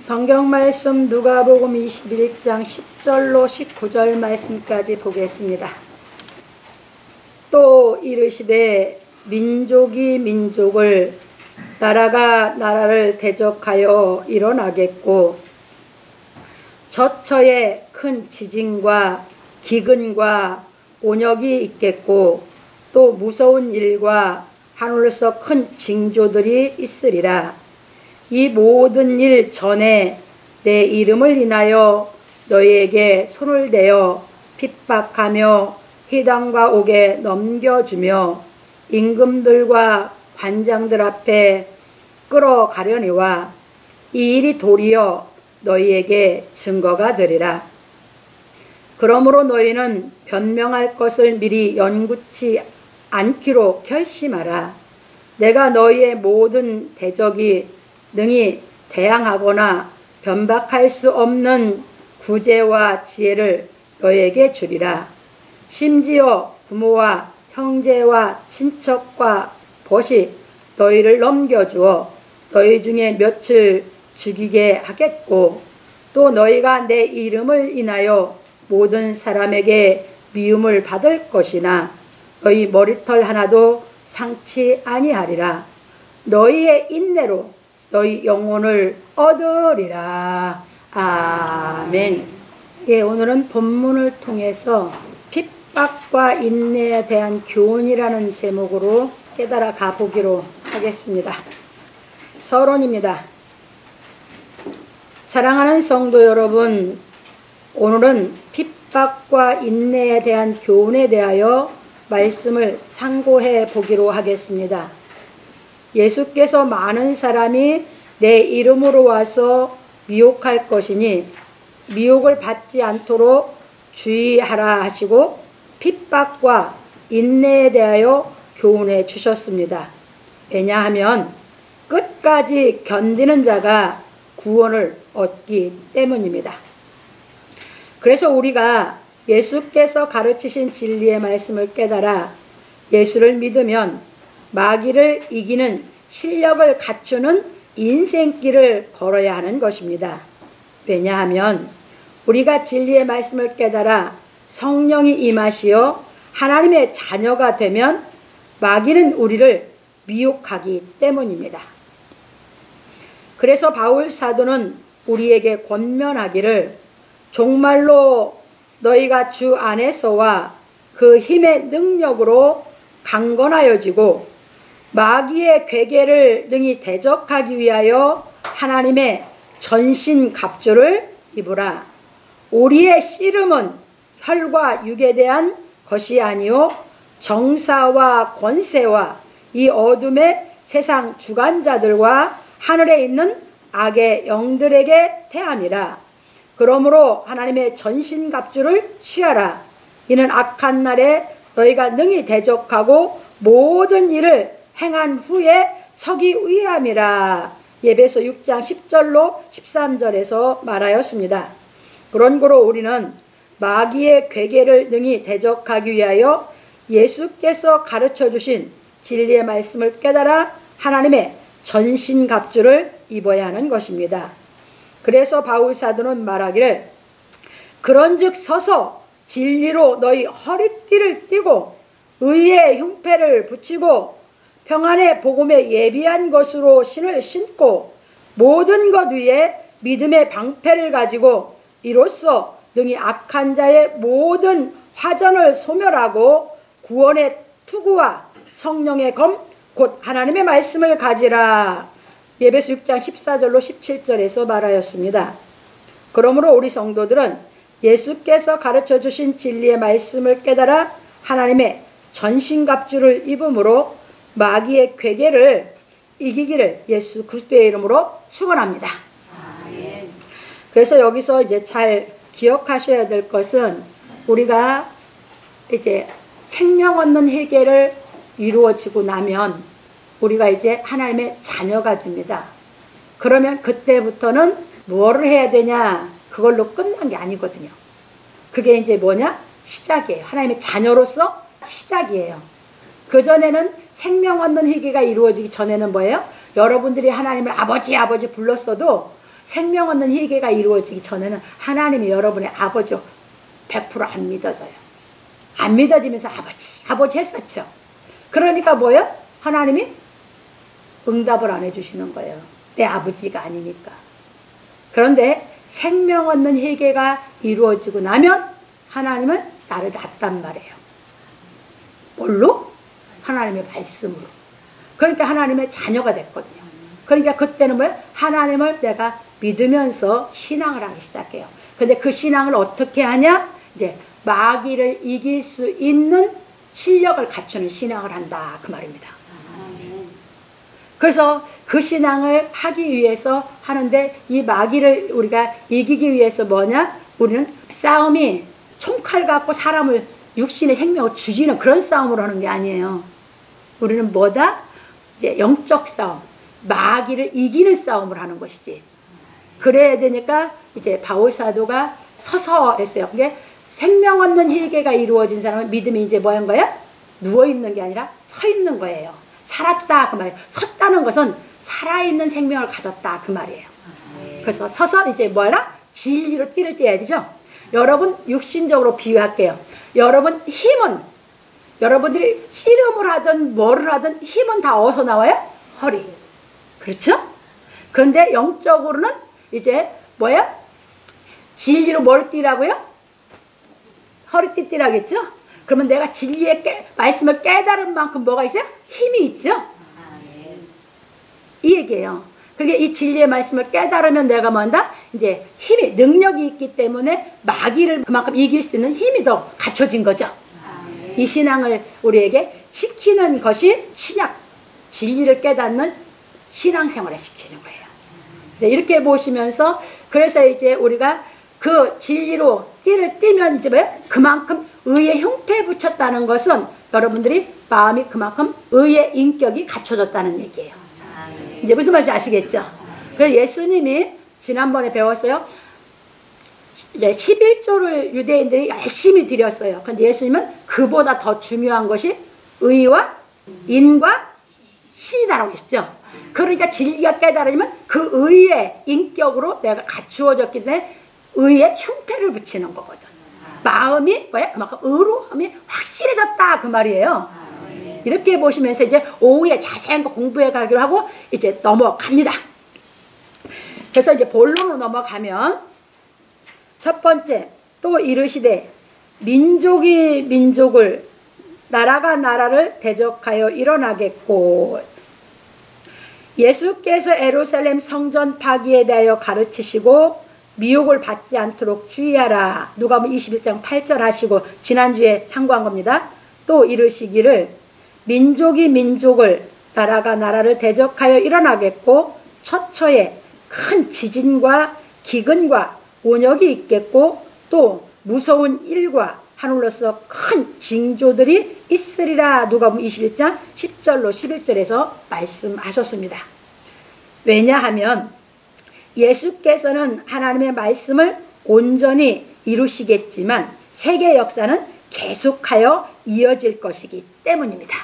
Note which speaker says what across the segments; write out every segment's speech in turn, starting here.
Speaker 1: 성경 말씀 누가복음 21장 10절로 19절 말씀까지 보겠습니다. 또 이르시되 민족이 민족을 나라가 나라를 대적하여 일어나겠고 저처에 큰 지진과 기근과 온역이 있겠고 또 무서운 일과 하늘에서 큰 징조들이 있으리라. 이 모든 일 전에 내 이름을 인하여 너희에게 손을 대어 핍박하며 회당과 옥에 넘겨주며 임금들과 관장들 앞에 끌어가려니와 이 일이 도리어 너희에게 증거가 되리라. 그러므로 너희는 변명할 것을 미리 연구치 않기로 결심하라. 내가 너희의 모든 대적이 능히 대항하거나 변박할 수 없는 구제와 지혜를 너희에게 주리라. 심지어 부모와 형제와 친척과 벗이 너희를 넘겨주어 너희 중에 며칠 죽이게 하겠고 또 너희가 내 이름을 인하여 모든 사람에게 미움을 받을 것이나 너희 머리털 하나도 상치 아니하리라. 너희의 인내로 너희 영혼을 얻으리라. 아멘. 예, 오늘은 본문을 통해서 핍박과 인내에 대한 교훈이라는 제목으로 깨달아 가보기로 하겠습니다. 서론입니다. 사랑하는 성도 여러분, 오늘은 핍박과 인내에 대한 교훈에 대하여 말씀을 상고해 보기로 하겠습니다. 예수께서 많은 사람이 내 이름으로 와서 미혹할 것이니 미혹을 받지 않도록 주의하라 하시고 핍박과 인내에 대하여 교훈해 주셨습니다. 왜냐하면 끝까지 견디는 자가 구원을 얻기 때문입니다. 그래서 우리가 예수께서 가르치신 진리의 말씀을 깨달아 예수를 믿으면 마귀를 이기는 실력을 갖추는 인생길을 걸어야 하는 것입니다. 왜냐하면 우리가 진리의 말씀을 깨달아 성령이 임하시어 하나님의 자녀가 되면 마귀는 우리를 미혹하기 때문입니다. 그래서 바울 사도는 우리에게 권면하기를 종말로 너희가 주 안에서와 그 힘의 능력으로 강건하여지고 마귀의 괴계를 능히 대적하기 위하여 하나님의 전신갑주를 입으라. 우리의 씨름은 혈과 육에 대한 것이 아니요 정사와 권세와 이 어둠의 세상 주관자들과 하늘에 있는 악의 영들에게 대함이라. 그러므로 하나님의 전신갑주를 취하라. 이는 악한 날에 너희가 능히 대적하고 모든 일을 행한 후에 서기 위함이라. 에베소 6장 10절로 13절에서 말하였습니다. 그러므로 우리는 마귀의 괴계를 능히 대적하기 위하여 예수께서 가르쳐 주신 진리의 말씀을 깨달아 하나님의 전신갑주를 입어야 하는 것입니다. 그래서 바울 사도는 말하기를 그런즉 서서 진리로 너희 허리띠를 띠고 의의 흉패를 붙이고 평안의 복음에 예비한 것으로 신을 신고 모든 것 위에 믿음의 방패를 가지고 이로써 능히 악한 자의 모든 화전을 소멸하고 구원의 투구와 성령의 검 곧 하나님의 말씀을 가지라. 에베소 6장 14절로 17절에서 말하였습니다. 그러므로 우리 성도들은 예수께서 가르쳐 주신 진리의 말씀을 깨달아 하나님의 전신갑주를 입음으로 마귀의 괴계를 이기기를 예수 그리스도의 이름으로 축원합니다. 그래서 여기서 이제 잘 기억하셔야 될 것은 우리가 이제 생명 얻는 회개를 이루어지고 나면 우리가 이제 하나님의 자녀가 됩니다. 그러면 그때부터는 뭐를 해야 되냐? 그걸로 끝난 게 아니거든요. 그게 이제 뭐냐? 시작이에요. 하나님의 자녀로서 시작이에요. 그전에는 생명 얻는 회개가 이루어지기 전에는 뭐예요? 여러분들이 하나님을 아버지 불렀어도 생명 얻는 회개가 이루어지기 전에는 하나님이 여러분의 아버지로 100%안 믿어져요. 안 믿어지면서 아버지 했었죠. 그러니까 뭐예요? 하나님이 응답을 안 해주시는 거예요. 내 아버지가 아니니까. 그런데 생명 얻는 회개가 이루어지고 나면 하나님은 나를 낳았단 말이에요. 뭘로? 하나님의 말씀으로. 그러니까 하나님의 자녀가 됐거든요. 그러니까 그때는 뭐예요? 하나님을 내가 믿으면서 신앙을 하기 시작해요. 근데 그 신앙을 어떻게 하냐? 이제 마귀를 이길 수 있는 실력을 갖추는 신앙을 한다, 그 말입니다. 그래서 그 신앙을 하기 위해서 하는데, 이 마귀를 우리가 이기기 위해서 뭐냐? 우리는 싸움이 총칼 갖고 사람을, 육신의 생명을 죽이는 그런 싸움을 하는 게 아니에요. 우리는 뭐다? 이제 영적 싸움, 마귀를 이기는 싸움을 하는 것이지. 그래야 되니까 이제 바울 사도가 서서 했어요. 그게 생명 얻는 회개가 이루어진 사람은 믿음이 이제 뭐한 거야? 누워 있는 게 아니라 서 있는 거예요. 살았다 그 말이에요. 섰다는 것은 살아있는 생명을 가졌다 그 말이에요. 그래서 서서 이제 뭐라? 진리로 띠를 떼야 되죠. 여러분 육신적으로 비유할게요. 여러분 힘은, 여러분들이 씨름을 하든 뭐를 하든 힘은 다 어디서 나와요? 허리. 그렇죠? 그런데 영적으로는 이제 뭐야? 진리로 뭘 띠라고요? 허리띠 띠라겠죠? 그러면 내가 진리의 말씀을 깨달은 만큼 뭐가 있어요? 힘이 있죠? 이 얘기예요. 그게 이 진리의 말씀을 깨달으면 내가 뭐한다? 이제 힘이, 능력이 있기 때문에 마귀를 그만큼 이길 수 있는 힘이 더 갖춰진 거죠. 이 신앙을 우리에게 시키는 것이 신약, 진리를 깨닫는 신앙생활을 시키는 거예요. 이렇게 보시면서, 그래서 이제 우리가 그 진리로 띠를 띠면 이제 뭐예요? 그만큼 의의 형패에 붙였다는 것은 여러분들이 마음이 그만큼 의의 인격이 갖춰졌다는 얘기예요. 이제 무슨 말인지 아시겠죠? 그래서 예수님이 지난번에 배웠어요. 이제 11조를 유대인들이 열심히 드렸어요. 근데 예수님은 그보다 더 중요한 것이 의와 인과 신이다라고 했죠. 그러니까 진리가 깨달으면 그 의의 인격으로 내가 갖추어졌기 때문에 의의 흉패를 붙이는 거거든. 마음이 뭐야? 그만큼 의로움이 확실해졌다 그 말이에요. 이렇게 보시면서 이제 오후에 자세한 거 공부해 가기로 하고 이제 넘어갑니다. 그래서 이제 본론으로 넘어가면, 첫 번째, 또 이르시되 민족이 민족을, 나라가 나라를 대적하여 일어나겠고, 예수께서 예루살렘 성전 파기에 대하여 가르치시고 미혹을 받지 않도록 주의하라. 누가복음 21장 8절 하시고 지난주에 상고한 겁니다. 또 이르시기를 민족이 민족을, 나라가 나라를 대적하여 일어나겠고 처처에 큰 지진과 기근과 온역이 있겠고 또 무서운 일과 하늘로서 큰 징조들이 있으리라. 누가복음 21장 10절로 11절에서 말씀하셨습니다. 왜냐하면 예수께서는 하나님의 말씀을 온전히 이루시겠지만 세계 역사는 계속하여 이어질 것이기 때문입니다.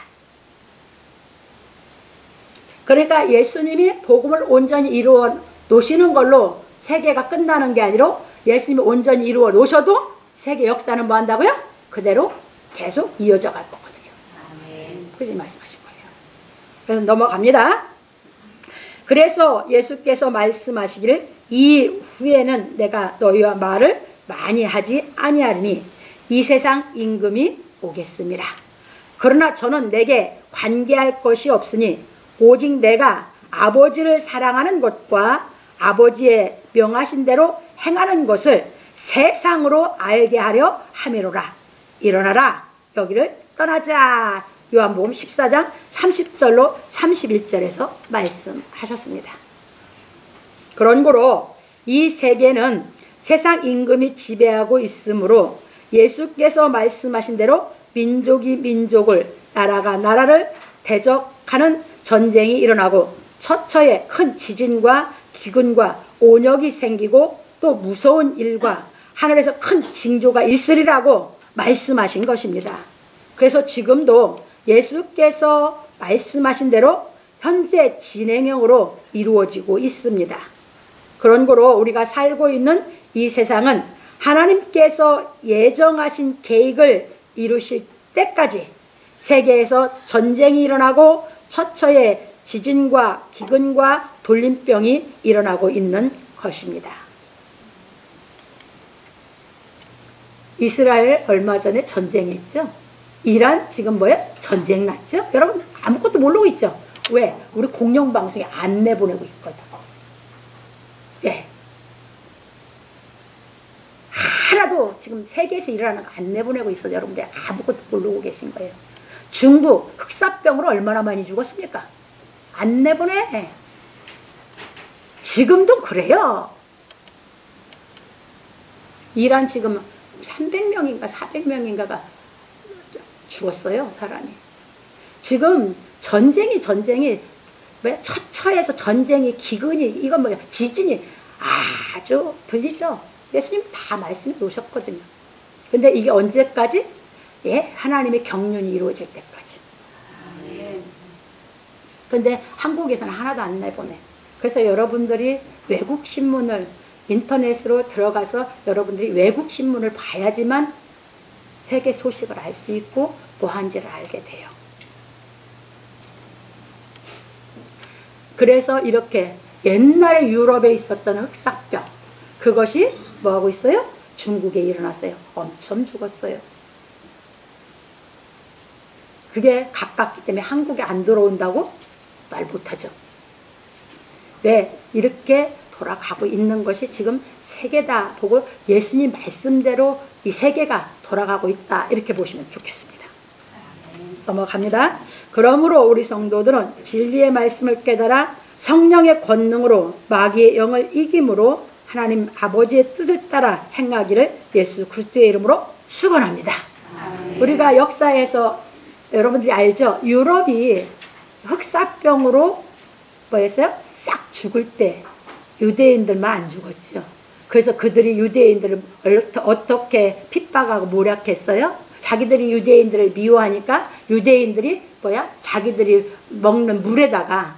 Speaker 1: 그러니까 예수님이 복음을 온전히 이루어 놓으시는 걸로 세계가 끝나는 게 아니라 예수님이 온전히 이루어 놓으셔도 세계 역사는 뭐 한다고요? 그대로 계속 이어져 갈 거거든요. 그렇게 말씀하신 거예요. 그래서 넘어갑니다. 그래서 예수께서 말씀하시기를 이후에는 내가 너희와 말을 많이 하지 아니하리니 이 세상 임금이 오겠습니다. 그러나 저는 내게 관계할 것이 없으니 오직 내가 아버지를 사랑하는 것과 아버지의 명하신 대로 행하는 것을 세상으로 알게 하려 함이로라. 일어나라, 여기를 떠나자. 요한복음 14장 30절로 31절에서 말씀하셨습니다. 그러므로 이 세계는 세상 임금이 지배하고 있으므로 예수께서 말씀하신 대로 민족이 민족을, 나라가 나라를 대적하는 전쟁이 일어나고 처처에 큰 지진과 기근과 온역이 생기고 또 무서운 일과 하늘에서 큰 징조가 있으리라고 말씀하신 것입니다. 그래서 지금도 예수께서 말씀하신 대로 현재 진행형으로 이루어지고 있습니다. 그런 거로 우리가 살고 있는 이 세상은 하나님께서 예정하신 계획을 이루실 때까지 세계에서 전쟁이 일어나고 처처에 지진과 기근과 돌림병이 일어나고 있는 것입니다. 이스라엘 얼마 전에 전쟁했죠. 이란 지금 뭐예요? 전쟁 났죠. 여러분 아무것도 모르고 있죠. 왜? 우리 공영방송에 안 내보내고 있거든. 예. 하나도 지금 세계에서 일어나는 거 안 내보내고 있어. 여러분들 아무것도 모르고 계신 거예요. 중국 흑사병으로 얼마나 많이 죽었습니까? 안 내보내. 지금도 그래요. 이란 지금 300명인가 400명인가가 죽었어요. 사람이. 지금 전쟁이 뭐야? 처처에서 전쟁이 기근이 이건 뭐야? 지진이 아주 들리죠. 예수님 다 말씀해 놓으셨거든요. 근데 이게 언제까지? 예, 하나님의 경륜이 이루어질 때까지. 근데 한국에서는 하나도 안 내보내. 그래서 여러분들이 외국 신문을 인터넷으로 들어가서 여러분들이 외국 신문을 봐야지만 세계 소식을 알 수 있고 뭐한지를 알게 돼요. 그래서 이렇게 옛날에 유럽에 있었던 흑사병, 그것이 뭐하고 있어요? 중국에 일어났어요. 엄청 죽었어요. 그게 가깝기 때문에 한국에 안 들어온다고 말 못하죠. 왜? 이렇게 돌아가고 있는 것이 지금 세계다 보고 예수님 말씀대로 이 세계가 돌아가고 있다, 이렇게 보시면 좋겠습니다. 넘어갑니다. 그러므로 우리 성도들은 진리의 말씀을 깨달아 성령의 권능으로 마귀의 영을 이김으로 하나님 아버지의 뜻을 따라 행하기를 예수 그리스도의 이름으로 축원합니다. 우리가 역사에서 여러분들이 알죠? 유럽이 흑사병으로 뭐였어요? 싹 죽을 때 유대인들만 안 죽었죠. 그래서 그들이 유대인들을 어떻게 핍박하고 모략했어요? 자기들이 유대인들을 미워하니까 유대인들이 뭐야? 자기들이 먹는 물에다가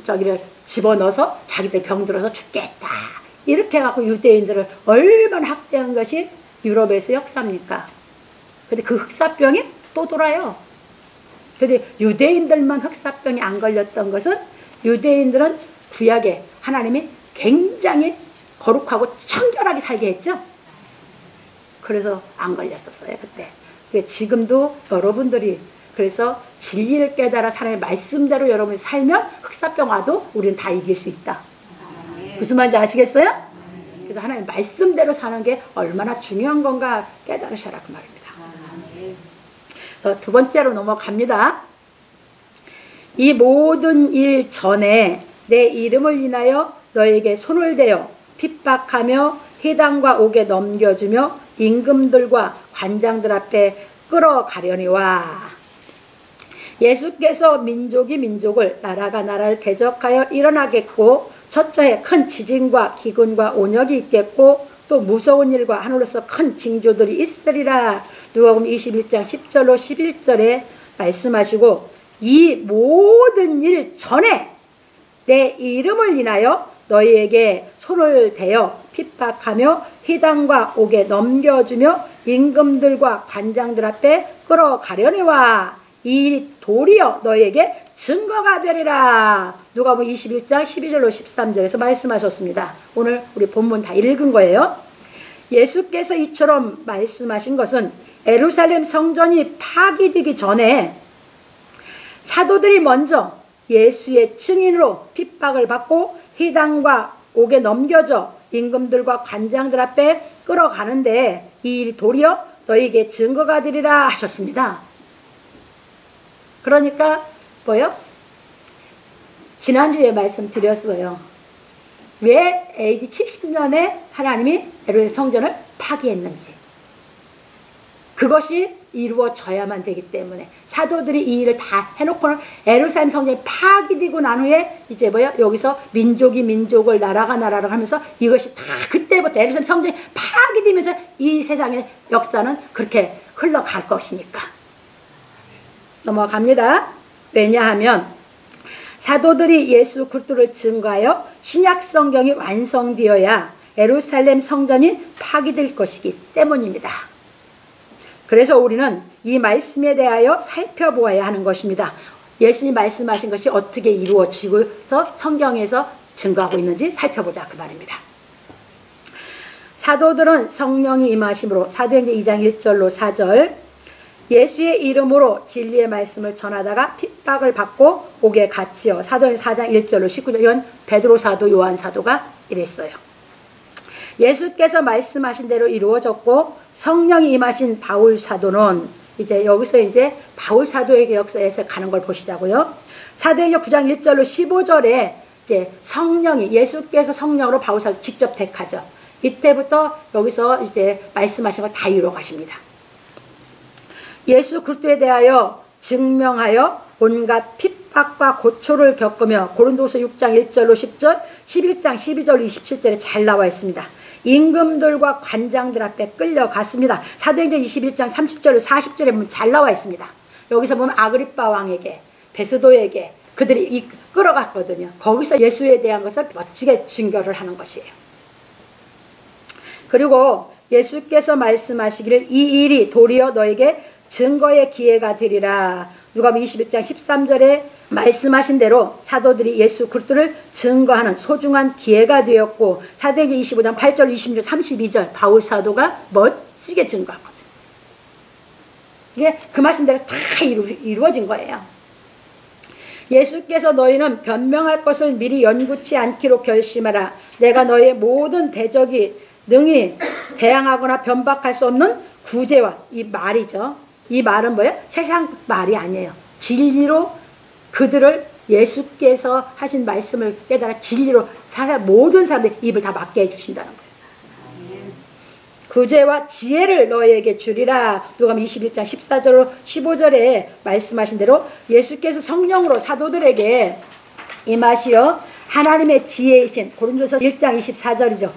Speaker 1: 저기를 집어넣어서 자기들 병들어서 죽겠다, 이렇게 해갖고 유대인들을 얼마나 학대한 것이 유럽에서 역사입니까? 근데 그 흑사병이 또 돌아요. 근데 유대인들만 흑사병이 안 걸렸던 것은 유대인들은 구약에 하나님이 굉장히 거룩하고 청결하게 살게 했죠. 그래서 안 걸렸었어요 그때. 지금도 여러분들이 그래서 진리를 깨달아 하나님의 말씀대로 여러분이 살면 흑사병 와도 우리는 다 이길 수 있다. 무슨 말인지 아시겠어요? 그래서 하나님 말씀대로 사는 게 얼마나 중요한 건가 깨달으셔라, 그 말입니다. 그래서 두 번째로 넘어갑니다. 이 모든 일 전에 내 이름을 인하여 너에게 손을 대어 핍박하며 회당과 옥에 넘겨주며 임금들과 관장들 앞에 끌어가려니와. 예수께서 민족이 민족을, 나라가 나라를 대적하여 일어나겠고 처처에 큰 지진과 기근과 온역이 있겠고 또 무서운 일과 하늘로서 큰 징조들이 있으리라. 누가복음 21장 10절로 11절에 말씀하시고, 이 모든 일 전에 내 이름을 인하여 너희에게 손을 대어 핍박하며 회당과 옥에 넘겨주며 임금들과 관장들 앞에 끌어가려니와. 이 일이 도리어 너희에게 증거가 되리라. 누가복음 21장 12절로 13절에서 말씀하셨습니다. 오늘 우리 본문 다 읽은 거예요. 예수께서 이처럼 말씀하신 것은 예루살렘 성전이 파괴되기 전에 사도들이 먼저 예수의 증인으로 핍박을 받고 회당과 옥에 넘겨져 임금들과 관장들 앞에 끌어가는데 이 일이 도리어 너희에게 증거가 되리라 하셨습니다. 그러니까 뭐요? 지난주에 말씀드렸어요. 왜 AD 70년에 하나님이 예루살렘 성전을 파괴했는지. 그것이 이루어져야만 되기 때문에 사도들이 이 일을 다 해놓고는 예루살렘 성전이 파괴되고 난 후에 이제 뭐야? 여기서 민족이 민족을, 나라가 나라를 하면서 이것이 다 그때부터 예루살렘 성전이 파괴되면서 이 세상의 역사는 그렇게 흘러갈 것이니까. 넘어갑니다. 왜냐하면 사도들이 예수 그리스도를 증거하여 신약 성경이 완성되어야 예루살렘 성전이 파기될 것이기 때문입니다. 그래서 우리는 이 말씀에 대하여 살펴보아야 하는 것입니다. 예수님 말씀하신 것이 어떻게 이루어지고서 성경에서 증거하고 있는지 살펴보자 그 말입니다. 사도들은 성령이 임하심으로 사도행전 2장 1절로 4절 예수의 이름으로 진리의 말씀을 전하다가 핍박을 받고 옥에 갇히어 사도행전 4장 1절로 19절 이건 베드로 사도 요한 사도가 이랬어요. 예수께서 말씀하신 대로 이루어졌고 성령이 임하신 바울 사도는 이제 여기서 이제 바울 사도의 역사에서 가는 걸 보시자고요. 사도행전 9장 1절로 15절에 이제 성령이 예수께서 성령으로 바울 사도 직접 택하죠. 이때부터 여기서 이제 말씀하신 걸 다 이루어 가십니다. 예수 그리스도에 대하여 증명하여 온갖 핍박과 고초를 겪으며 고린도서 6장 1절로 10절, 11장 12절 27절에 잘 나와 있습니다. 임금들과 관장들 앞에 끌려갔습니다. 사도행전 21장 30절로 40절에 보면 잘 나와 있습니다. 여기서 보면 아그리빠 왕에게 베스도에게 그들이 끌어갔거든요. 거기서 예수에 대한 것을 멋지게 증거를 하는 것이에요. 그리고 예수께서 말씀하시기를 이 일이 도리어 너에게 증거의 기회가 되리라. 누가복음 21장 13절에 말씀하신 대로 사도들이 예수 그리스도를 증거하는 소중한 기회가 되었고 사도행전 25장 8절 26절 32절 바울 사도가 멋지게 증거하거든요. 이게 그 말씀대로 다 이루어진 거예요. 예수께서 너희는 변명할 것을 미리 연구치 않기로 결심하라. 내가 너희의 모든 대적이 능히 대항하거나 변박할 수 없는 구제와 이 말이죠. 이 말은 뭐예요? 세상 말이 아니에요. 진리로 그들을 예수께서 하신 말씀을 깨달아 진리로 모든 사람들 입을 다 막게 해주신다는 거예요. 구제와 지혜를 너희에게 주리라. 누가복음 21장 14절로 15절에 말씀하신 대로 예수께서 성령으로 사도들에게 임하시어 하나님의 지혜이신 고린도서 1장 24절이죠.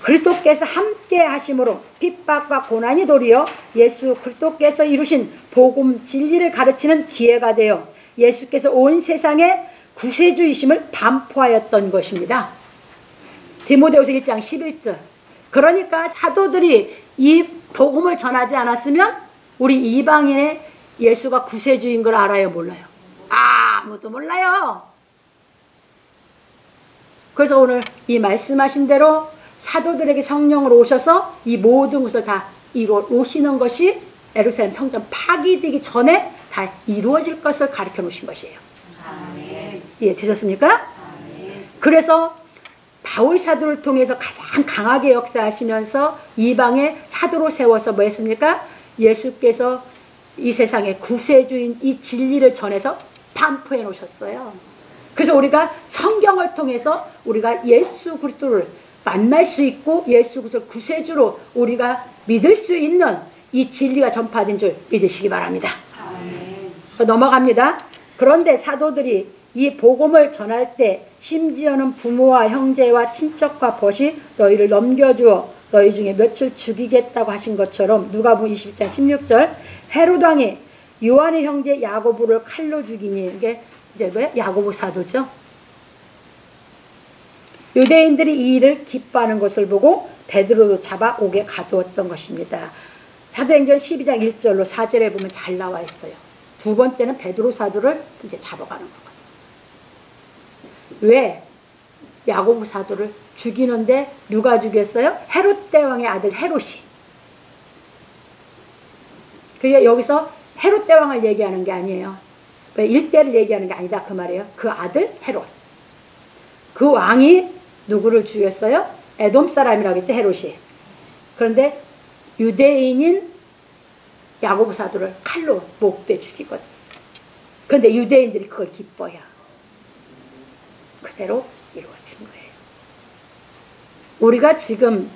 Speaker 1: 그리스도께서 함께 하심으로 핍박과 고난이 도리어 예수 그리스도께서 이루신 복음 진리를 가르치는 기회가 되어 예수께서 온 세상에 구세주이심을 반포하였던 것입니다. 디모데후서 1장 11절. 그러니까 사도들이 이 복음을 전하지 않았으면 우리 이방인의 예수가 구세주인 걸 알아요, 몰라요? 아무도 몰라요. 그래서 오늘 이 말씀하신 대로 사도들에게 성령으로 오셔서 이 모든 것을 다 이루어 오시는 것이 예루살렘 성전 파기되기 전에 다 이루어질 것을 가르쳐 놓으신 것이에요. 아멘. 예, 되셨습니까? 아멘. 그래서 바울 사도를 통해서 가장 강하게 역사하시면서 이방의 사도로 세워서 뭐 했습니까? 예수께서 이 세상의 구세주인 이 진리를 전해서 반포해 놓으셨어요. 그래서 우리가 성경을 통해서 우리가 예수 그리스도를 만날 수 있고 예수 그리스도를 구세주로 우리가 믿을 수 있는 이 진리가 전파된 줄 믿으시기 바랍니다. 아멘. 넘어갑니다. 그런데 사도들이 이 복음을 전할 때 심지어는 부모와 형제와 친척과 벗이 너희를 넘겨주어 너희 중에 몇을 죽이겠다고 하신 것처럼 누가복음 22장 16절 헤롯 왕이 요한의 형제 야고보를 칼로 죽이니 이게 이제 뭐야? 야고보 사도죠. 유대인들이 이 일을 기뻐하는 것을 보고 베드로도 잡아 옥에 가두었던 것입니다. 사도행전 12장 1절로 4절에 보면 잘 나와 있어요. 두 번째는 베드로 사도를 이제 잡아가는 거거든요. 왜? 야고보 사도를 죽이는데 누가 죽였어요? 헤롯 대왕의 아들 헤롯이. 그게 여기서 헤롯 대왕을 얘기하는 게 아니에요. 일대를 얘기하는 게 아니다 그 말이에요. 그 아들 헤롯. 그 왕이 누구를 죽였어요? 에돔 사람이라고 했죠, 헤롯이. 그런데 유대인인 야고보 사도를 칼로 목베 죽이거든. 그런데 유대인들이 그걸 기뻐해요. 그대로 이루어진 거예요. 우리가 지금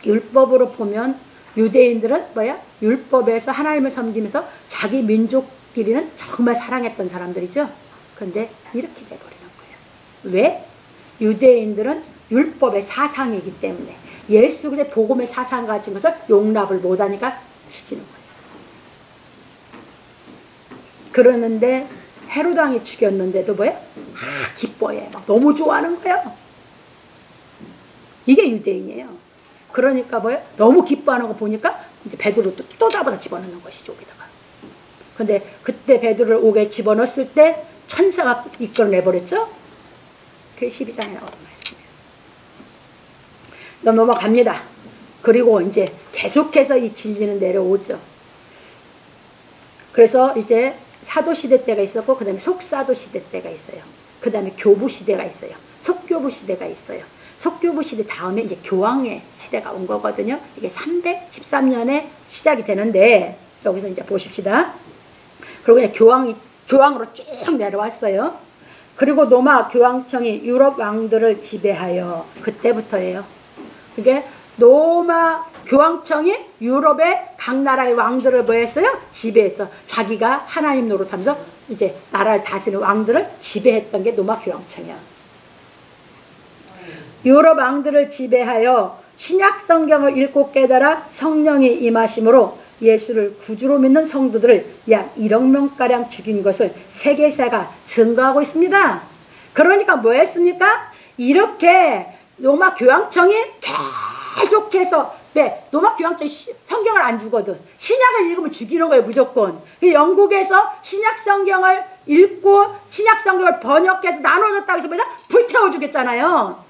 Speaker 1: 율법으로 보면 유대인들은 뭐야? 율법에서 하나님을 섬기면서 자기 민족끼리는 정말 사랑했던 사람들이죠. 그런데 이렇게 돼버리는 거예요. 왜? 유대인들은 율법의 사상이기 때문에 예수 그리스도의 복음의 사상 가진 것을 용납을 못하니까 죽이는 거예요. 그러는데 헤롯 왕이 죽였는데도 뭐예요? 기뻐해. 막 너무 좋아하는 거예요. 이게 유대인이에요. 그러니까 뭐예요? 너무 기뻐하는 거 보니까 이제 베드로 또 잡아서 집어넣는 것이죠, 여기다가. 근데 그때 베드로를 옥에 집어넣었을 때 천사가 이끌어내버렸죠? 그게 12장에 나오는 말씀이에요. 넘어갑니다. 그리고 이제 계속해서 이 진리는 내려오죠. 그래서 이제 사도시대 때가 있었고, 그 다음에 속사도시대 때가 있어요. 그 다음에 교부시대가 있어요. 속교부시대가 있어요. 속교부시대 다음에 이제 교황의 시대가 온 거거든요. 이게 313년에 시작이 되는데, 여기서 이제 보십시다. 그리고 그냥 교황으로 쭉 내려왔어요. 그리고 로마 교황청이 유럽 왕들을 지배하여, 그때부터예요. 그게 로마 교황청이 유럽의 각 나라의 왕들을 뭐 했어요? 지배해서 자기가 하나님 노릇하면서 이제 나라를 다스리는 왕들을 지배했던 게 로마 교황청이야. 유럽 왕들을 지배하여 신약 성경을 읽고 깨달아 성령이 임하심으로 예수를 구주로 믿는 성도들을 약 1억 명가량 죽인 것을 세계사가 증거하고 있습니다. 그러니까 뭐 했습니까? 이렇게 로마 교황청이 계속해서, 네, 로마 교황청이 성경을 안 주거든. 신약을 읽으면 죽이는 거예요, 무조건. 영국에서 신약 성경을 읽고 신약 성경을 번역해서 나눠줬다고 해서 뭐냐? 불태워 주겠잖아요.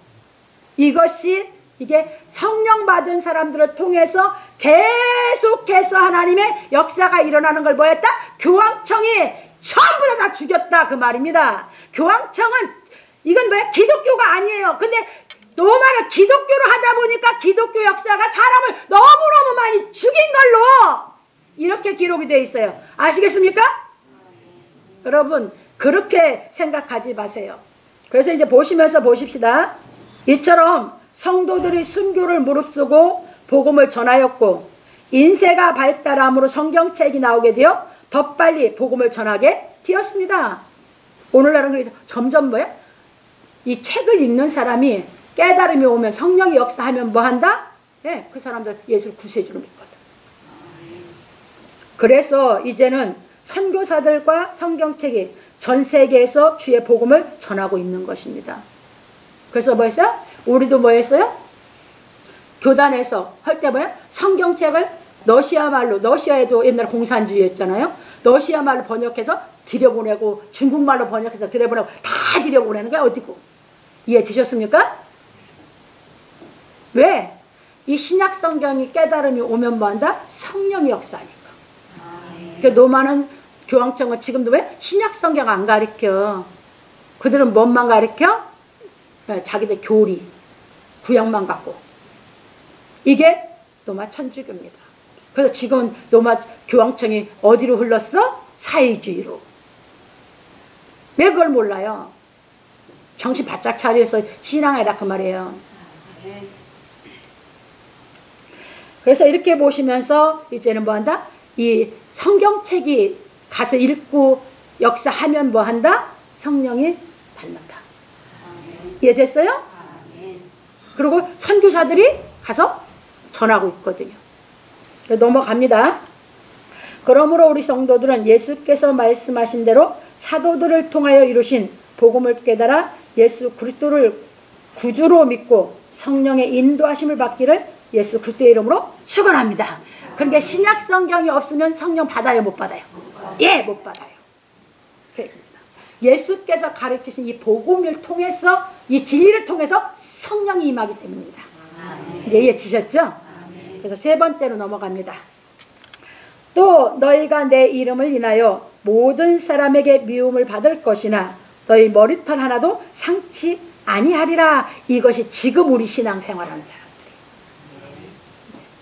Speaker 1: 이게 성령 받은 사람들을 통해서 계속해서 하나님의 역사가 일어나는 걸 뭐했다? 교황청이 전부 다 죽였다, 그 말입니다. 교황청은 이건 뭐야? 기독교가 아니에요. 근데 로마는 기독교로 하다 보니까 기독교 역사가 사람을 너무너무 많이 죽인 걸로 이렇게 기록이 되어 있어요. 아시겠습니까? 여러분, 그렇게 생각하지 마세요. 그래서 이제 보시면서 보십시다. 이처럼 성도들이 순교를 무릅쓰고 복음을 전하였고, 인쇄가 발달함으로 성경책이 나오게 되어 더 빨리 복음을 전하게 되었습니다. 오늘날은 그래서 점점 뭐야? 이 책을 읽는 사람이 깨달음이 오면, 성령이 역사하면 뭐 한다? 예, 그 사람들 예수를 구세주로 믿거든. 그래서 이제는 선교사들과 성경책이 전 세계에서 주의 복음을 전하고 있는 것입니다. 그래서 뭐 했어요? 우리도 뭐 했어요? 교단에서 할 때 뭐야? 성경책을 러시아 말로, 러시아에도 옛날에 공산주의였잖아요. 러시아 말로 번역해서 들여보내고, 중국말로 번역해서 들여보내고, 다 들여보내는 거야, 어디고. 이해 되셨습니까? 왜? 이 신약 성경이 깨달음이 오면 뭐 한다? 성령이 역사하니까. 로마는 교황청은 지금도 왜? 신약 성경 안 가르쳐. 그들은 뭔만 가르쳐? 자기들 교리, 구약만 갖고. 이게 로마 천주교입니다. 그래서 지금 로마 교황청이 어디로 흘렀어? 사회주의로. 왜 그걸 몰라요? 정신 바짝 차려서 신앙해라, 그 말이에요. 그래서 이렇게 보시면서 이제는 뭐 한다? 이 성경책이 가서 읽고 역사하면 뭐 한다? 성령이 받는다. 이해됐어요? 그리고 선교사들이 가서 전하고 있거든요. 넘어갑니다. 그러므로 우리 성도들은 예수께서 말씀하신 대로 사도들을 통하여 이루신 복음을 깨달아 예수 그리스도를 구주로 믿고 성령의 인도하심을 받기를 예수 그리스도의 이름으로 축원합니다. 그러니까 신약 성경이 없으면 성령 받아요, 못 받아요? 예, 못 받아요. 그 얘기입니다. 예수께서 가르치신 이 복음을 통해서, 이 진리를 통해서 성령이 임하기 때문입니다. 이해 드셨죠? 그래서 세 번째로 넘어갑니다. 또 너희가 내 이름을 인하여 모든 사람에게 미움을 받을 것이나 너희 머리털 하나도 상치 아니하리라. 이것이 지금 우리 신앙생활하는 사람들이.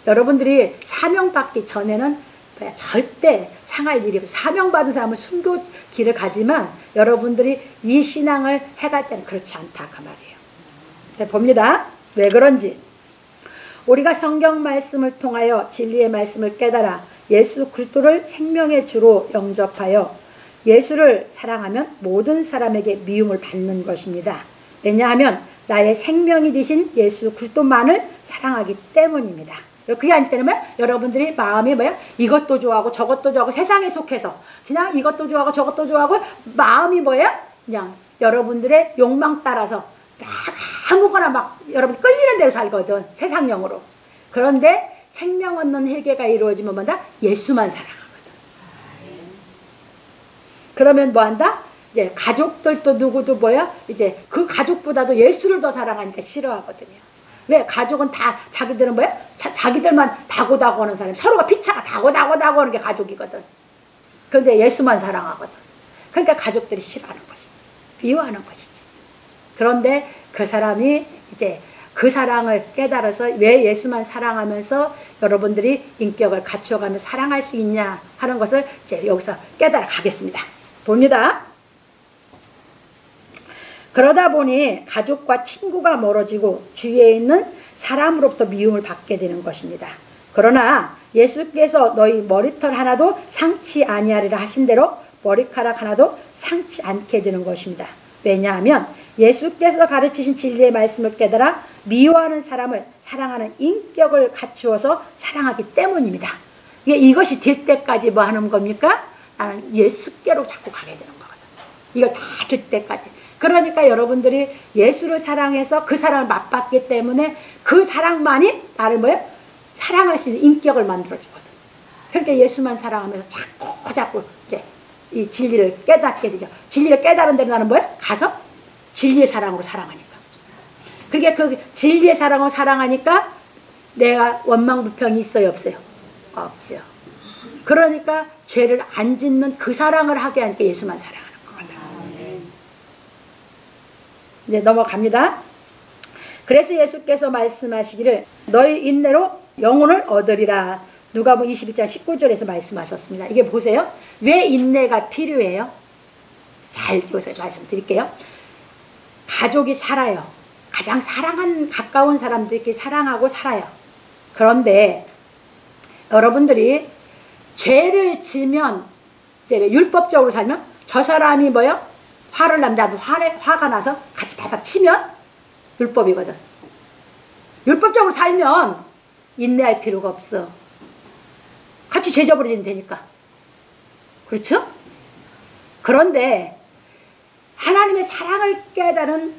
Speaker 1: 여러분들이 사명받기 전에는 절대 상할 일이 없어요. 사명받은 사람은 순교 길을 가지만 여러분들이 이 신앙을 해갈 때는 그렇지 않다, 그 말이에요. 네, 봅니다. 왜 그런지. 우리가 성경 말씀을 통하여 진리의 말씀을 깨달아 예수 그리스도를 생명의 주로 영접하여 예수를 사랑하면 모든 사람에게 미움을 받는 것입니다. 왜냐하면 나의 생명이 되신 예수 그리스도만을 사랑하기 때문입니다. 그게 아닐 때는 뭐야? 여러분들이 마음이 뭐야? 이것도 좋아하고 저것도 좋아하고 세상에 속해서 그냥 이것도 좋아하고 저것도 좋아하고 마음이 뭐야? 그냥 여러분들의 욕망 따라서 막 아무거나 막 여러분 끌리는 대로 살거든. 세상용으로. 그런데 생명 얻는 회개가 이루어지면 뭐다? 예수만 사랑하거든. 그러면 뭐한다? 이제 가족들도 누구도 뭐야? 이제 그 가족보다도 예수를 더 사랑하니까 싫어하거든요. 왜? 가족은 다 자기들은 뭐야? 자기들만 다고다고 하는 사람, 서로가 피차가 다고다고 하는 게 가족이거든. 그런데 예수만 사랑하거든. 그러니까 가족들이 싫어하는 것이지. 미워하는 것이지. 그런데 그 사람이 이제 그 사랑을 깨달아서 왜 예수만 사랑하면서 여러분들이 인격을 갖춰가며 사랑할 수 있냐 하는 것을 이제 여기서 깨달아 가겠습니다. 봅니다. 그러다 보니 가족과 친구가 멀어지고 주위에 있는 사람으로부터 미움을 받게 되는 것입니다. 그러나 예수께서 너희 머리털 하나도 상치 아니하리라 하신 대로 머리카락 하나도 상치 않게 되는 것입니다. 왜냐하면 예수께서 가르치신 진리의 말씀을 깨달아 미워하는 사람을 사랑하는 인격을 갖추어서 사랑하기 때문입니다. 이것이 될 때까지 뭐 하는 겁니까? 나는 예수께로 자꾸 가게 되는 거거든. 이걸 다 될 때까지. 그러니까 여러분들이 예수를 사랑해서 그 사랑을 맛봤기 때문에 그 사랑만이 나를 뭐예요? 사랑할 수 있는 인격을 만들어주거든. 그러니까 예수만 사랑하면서 자꾸 이제 이 진리를 깨닫게 되죠. 진리를 깨달은 대로 나는 뭐예요? 가서 진리의 사랑으로 사랑하니까. 그러니까 그 진리의 사랑으로 사랑하니까 내가 원망불평이 있어요? 없어요? 없죠. 그러니까 죄를 안 짓는 그 사랑을 하게 하니까 예수만 사랑하는 거거든. 이제 넘어갑니다. 그래서 예수께서 말씀하시기를 너희 인내로 영혼을 얻으리라. 누가복음 21장 19절에서 말씀하셨습니다. 이게 보세요. 왜 인내가 필요해요? 잘 여기서 말씀드릴게요. 가족이 살아요. 가장 가까운 사람들끼리 사랑하고 살아요. 그런데 여러분들이 죄를 지면 이제 율법적으로 살면 저 사람이 뭐요? 화를 나면 나도 화가 나서 같이 받아치면 율법이거든. 율법적으로 살면 인내할 필요가 없어. 같이 죄 져버리면 되니까. 그렇죠? 그런데 하나님의 사랑을 깨달은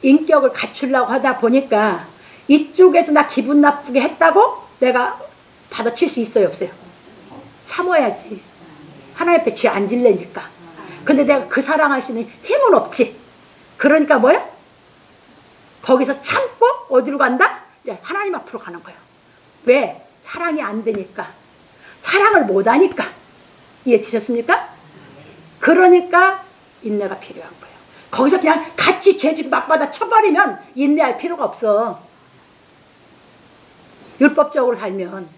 Speaker 1: 인격을 갖추려고 하다 보니까 이쪽에서 나 기분 나쁘게 했다고 내가 받아칠 수 있어요? 없어요? 참아야지. 하나님 앞에 죄 안 질래니까. 근데 내가 그 사랑할 수 있는 힘은 없지. 그러니까 뭐야? 거기서 참고 어디로 간다? 이제 하나님 앞으로 가는 거예요. 왜? 사랑이 안 되니까. 사랑을 못 하니까. 이해되셨습니까? 그러니까 인내가 필요한 거예요. 거기서 그냥 같이 죄짓고 막 받아 쳐버리면 인내할 필요가 없어. 율법적으로 살면.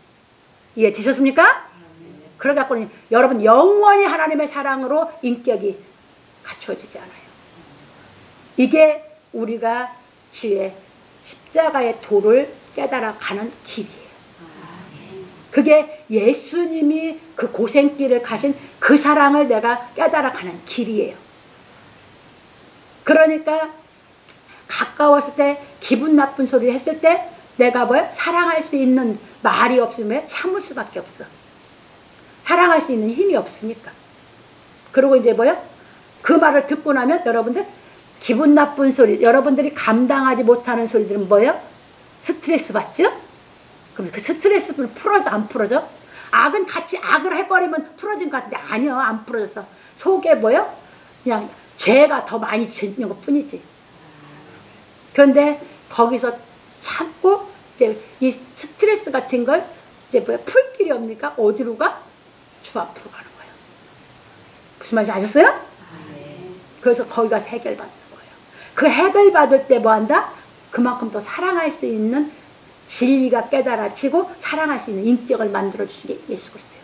Speaker 1: 이해되셨습니까? 그러갖고는 여러분 영원히 하나님의 사랑으로 인격이 갖추어지지 않아요. 이게 우리가 지혜 십자가의 도를 깨달아 가는 길이에요. 그게 예수님이 그 고생길을 가신 그 사랑을 내가 깨달아 가는 길이에요. 그러니까 가까웠을 때 기분 나쁜 소리를 했을 때 내가 뭐야? 사랑할 수 있는 말이 없으면 참을 수밖에 없어. 사랑할 수 있는 힘이 없으니까. 그리고 이제 뭐야? 그 말을 듣고 나면 여러분들 기분 나쁜 소리, 여러분들이 감당하지 못하는 소리들은 뭐예요? 스트레스 받죠? 그럼 그 스트레스는 풀어져 안 풀어져? 악은 같이 악을 해버리면 풀어진 것 같은데 아니요, 안 풀어져서 속에 뭐예요? 그냥 죄가 더 많이 짓는 것 뿐이지. 그런데 거기서 참고 이제 이 스트레스 같은 걸 이제 뭐야? 풀 길이 없으니까 어디로 가? 주 앞으로 가는 거예요. 무슨 말인지 아셨어요? 그래서 거기 가서 해결받는 거예요. 그 해결받을 때 뭐 한다? 그만큼 더 사랑할 수 있는 진리가 깨달아지고 사랑할 수 있는 인격을 만들어주신 게 예수 그리스도예요.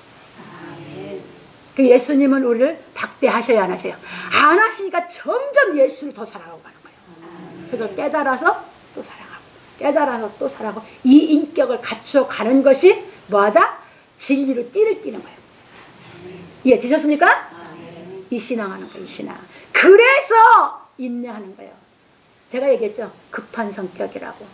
Speaker 1: 그 예수님은 우리를 박대하셔야 안 하셔요? 안 하시니까 점점 예수를 더 사랑하고 가는 거예요. 그래서 깨달아서 또 사랑하고 깨달아서 또 사랑하고 이 인격을 갖추어 가는 것이 뭐하다? 진리로 띠를 띠는 거예요. 이해되셨습니까? 이 신앙하는 거예요. 이 신앙. 그래서 인내하는 거예요. 제가 얘기했죠. 급한 성격이라고.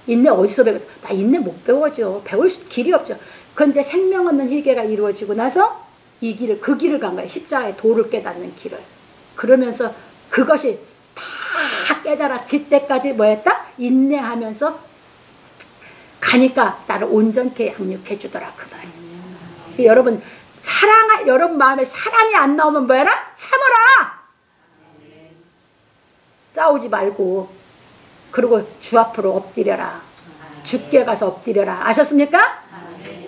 Speaker 1: 인내 어디서 배웠어? 나 인내 못 배워죠. 배울 길이 없죠. 그런데 생명 얻는 희계가 이루어지고 나서 이 길을 그 길을 간 거예요. 십자가의 도를 깨닫는 길을. 그러면서 그것이 다 깨달아질 때까지 뭐였다? 인내하면서 가니까 나를 온전케 양육해 주더라 그 말이에요. 여러분 여러분 마음에 사랑이 안 나오면 뭐해라? 참아라. 싸우지 말고 그리고 주 앞으로 엎드려라. 주께 가서 엎드려라. 아셨습니까?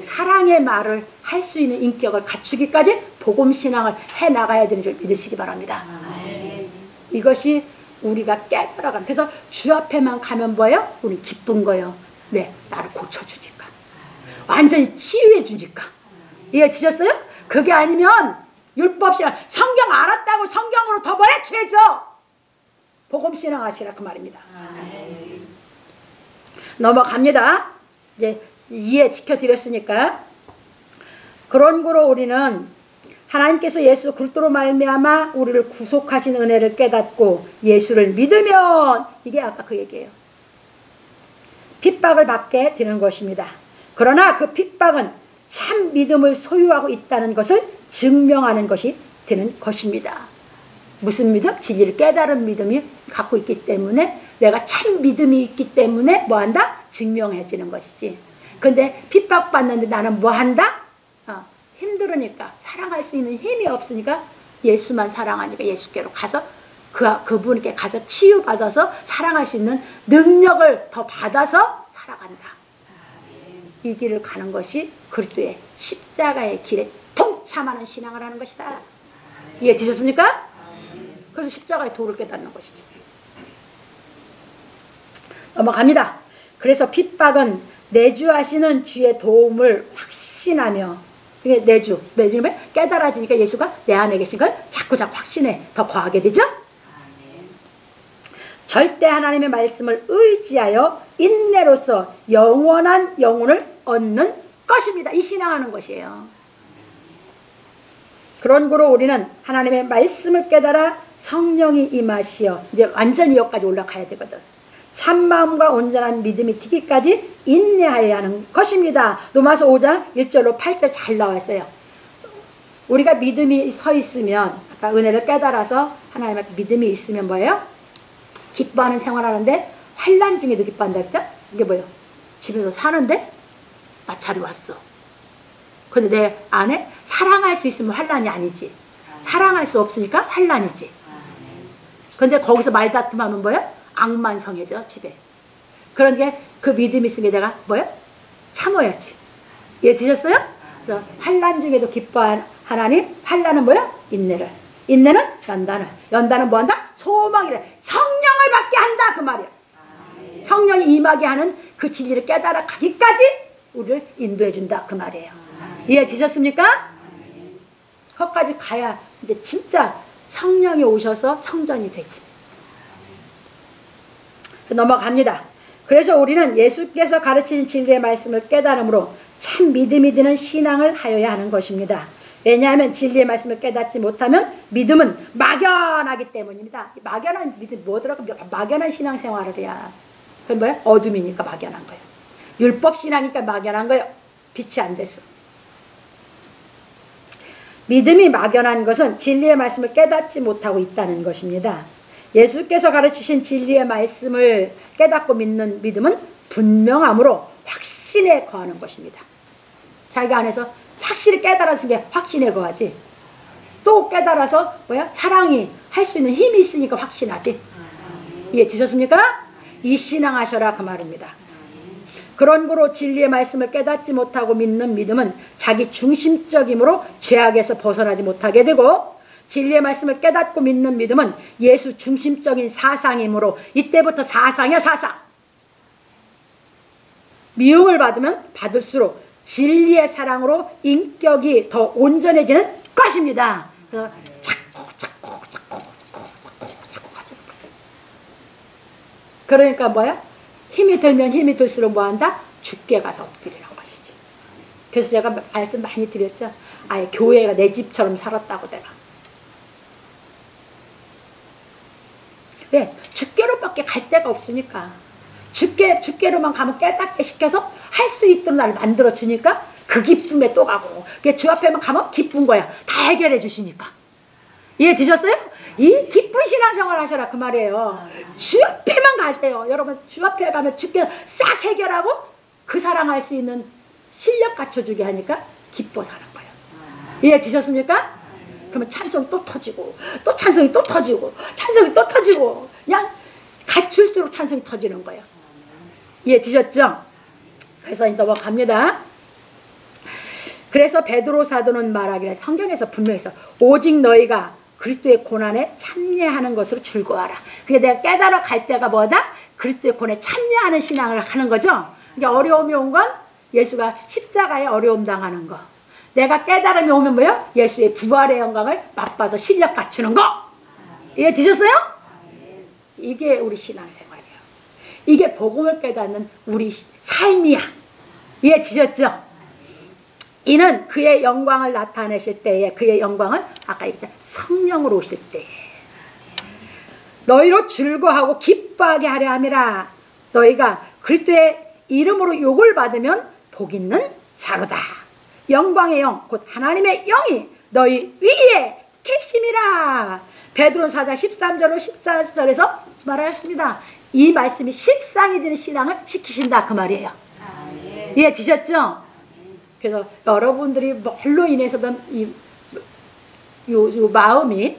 Speaker 1: 사랑의 말을 할 수 있는 인격을 갖추기까지 복음신앙을 해나가야 되는 줄 믿으시기 바랍니다. 이것이 우리가 깨달아가는. 그래서 주 앞에만 가면 뭐예요? 우리 기쁜 거예요. 왜? 나를 고쳐주니까. 완전히 치유해 주니까. 이해되셨어요? 그게 아니면 율법신앙, 성경 알았다고 성경으로 더 뭐해? 죄져. 복음신앙 하시라 그 말입니다. 넘어갑니다. 이제 이해 지켜드렸으니까. 그런 거로 우리는 하나님께서 예수 그리스도로 말미암아 우리를 구속하신 은혜를 깨닫고 예수를 믿으면, 이게 아까 그 얘기예요. 핍박을 받게 되는 것입니다. 그러나 그 핍박은 참 믿음을 소유하고 있다는 것을 증명하는 것이 되는 것입니다. 무슨 믿음? 진리를 깨달은 믿음이 갖고 있기 때문에, 내가 참 믿음이 있기 때문에 뭐한다? 증명해지는 것이지. 근데 핍박받는데 나는 뭐한다? 힘들으니까, 사랑할 수 있는 힘이 없으니까 예수만 사랑하니까 예수께로 가서 그분께 가서 치유받아서 사랑할 수 있는 능력을 더 받아서 살아간다. 이 길을 가는 것이 그리스도의 십자가의 길에 동참하는 신앙을 하는 것이다. 이해되셨습니까? 그래서 십자가의 도를 깨닫는 것이죠. 넘어갑니다. 그래서 핍박은 내주하시는 주의 도움을 확신하며, 이게 내주는 깨달아지니까 예수가 내 안에 계신 걸 자꾸 확신해 더 거하게 되죠. 절대 하나님의 말씀을 의지하여 인내로서 영원한 영혼을 얻는 것입니다. 이 신앙하는 것이에요. 그런 거로 우리는 하나님의 말씀을 깨달아 성령이 임하시어, 이제 완전히 여기까지 올라가야 되거든. 참마음과 온전한 믿음이 되기까지 인내하여야 하는 것입니다. 로마서 5장 1절로 8절 잘 나와 있어요. 우리가 믿음이 서 있으면, 아까 은혜를 깨달아서 하나님 앞에 믿음이 있으면 뭐예요? 기뻐하는 생활하는데 환난 중에도 기뻐한다 그랬죠? 이게 뭐예요? 집에서 사는데 나찰이 왔어. 근데 내 안에 사랑할 수 있으면 환난이 아니지. 사랑할 수 없으니까 환난이지. 근데 거기서 말다툼하면 뭐예요? 악만성이죠, 집에. 그런데 그 믿음이 있으면 내가 뭐예요? 참아야지. 이해되셨어요? 그래서 환난 중에도 기뻐한 하나님, 환난은 뭐예요? 인내를. 인내는 연단을. 연단은 뭐한다? 소망이래. 성령을 받게 한다 그 말이야. 성령이 임하게 하는 그 진리를 깨달아 가기까지 우리를 인도해 준다 그 말이에요. 이해되셨습니까? 거기까지 가야 이제 진짜 성령이 오셔서 성전이 되지. 넘어갑니다. 그래서 우리는 예수께서 가르치는 진리의 말씀을 깨달음으로 참 믿음이 드는 신앙을 하여야 하는 것입니다. 왜냐하면 진리의 말씀을 깨닫지 못하면 믿음은 막연하기 때문입니다. 막연한 믿음 뭐더라고? 막연한 신앙생활을 해야. 그건 뭐야? 어둠이니까 막연한 거예요. 율법 신앙이니까 막연한 거예요. 빛이 안 됐어. 믿음이 막연한 것은 진리의 말씀을 깨닫지 못하고 있다는 것입니다. 예수께서 가르치신 진리의 말씀을 깨닫고 믿는 믿음은 분명함으로 확신에 거하는 것입니다. 자기 안에서 확실히 깨달아서 게 확신에 거하지. 또 깨달아서 뭐야? 사랑이 할 수 있는 힘이 있으니까 확신하지. 이해되셨습니까? 이 신앙하셔라 그 말입니다. 그런 거로 진리의 말씀을 깨닫지 못하고 믿는 믿음은 자기 중심적이므로 죄악에서 벗어나지 못하게 되고, 진리의 말씀을 깨닫고 믿는 믿음은 예수 중심적인 사상이므로 이때부터 사상이야 사상. 미움을 받으면 받을수록 진리의 사랑으로 인격이 더 온전해지는 것입니다. 그래서 자꾸 가지는 거지. 그러니까 뭐야? 힘이 들면 힘이 들수록 뭐한다? 주께 가서 엎드리는 것이지. 그래서 제가 말씀 많이 드렸죠. 아예 교회가 내 집처럼 살았다고 내가. 왜? 주께로밖에 갈 데가 없으니까. 주께로만 가면 깨닫게 시켜서 할 수 있도록 나를 만들어 주니까 그 기쁨에 또 가고, 주 앞에만 가면 기쁜 거야. 다 해결해 주시니까. 이해되셨어요? 이 기쁜 신앙생활 하셔라 그 말이에요. 주 앞에만 가세요. 여러분 주 앞에 가면 주께서 싹 해결하고 그 사랑할 수 있는 실력 갖춰주게 하니까 기뻐 사는 거예요. 이해 되셨습니까? 그러면 찬송이 또 터지고 또 찬송이 또 터지고 찬송이 또 터지고 그냥 갖출수록 찬송이 터지는 거예요. 이해 되셨죠? 그래서 넘어갑니다. 그래서 베드로 사도는 말하기를 성경에서 분명히 써 오직 너희가 그리스도의 고난에 참여하는 것으로 즐거워하라. 그게 내가 깨달아 갈 때가 뭐다? 그리스도의 고난에 참여하는 신앙을 하는 거죠. 그러니까 어려움이 온 건 예수가 십자가에 어려움 당하는 거. 내가 깨달음이 오면 뭐예요? 예수의 부활의 영광을 맛봐서 실력 갖추는 거. 이해 되셨어요? 이게 우리 신앙생활이에요. 이게 복음을 깨닫는 우리 삶이야. 이해 되셨죠? 이는 그의 영광을 나타내실 때에 그의 영광은 아까 얘기했잖아요. 성령으로 오실 때에 너희로 즐거워하고 기뻐하게 하려 함이라. 너희가 그리스도의 이름으로 욕을 받으면 복 있는 자로다. 영광의 영 곧 하나님의 영이 너희 위에 계심이라. 베드로 4장 13절로 14절에서 말하였습니다. 이 말씀이 실상이 되는 신앙을 시키신다 그 말이에요. 이해 되셨죠? 그래서 여러분들이 뭘로 인해서든 요 마음이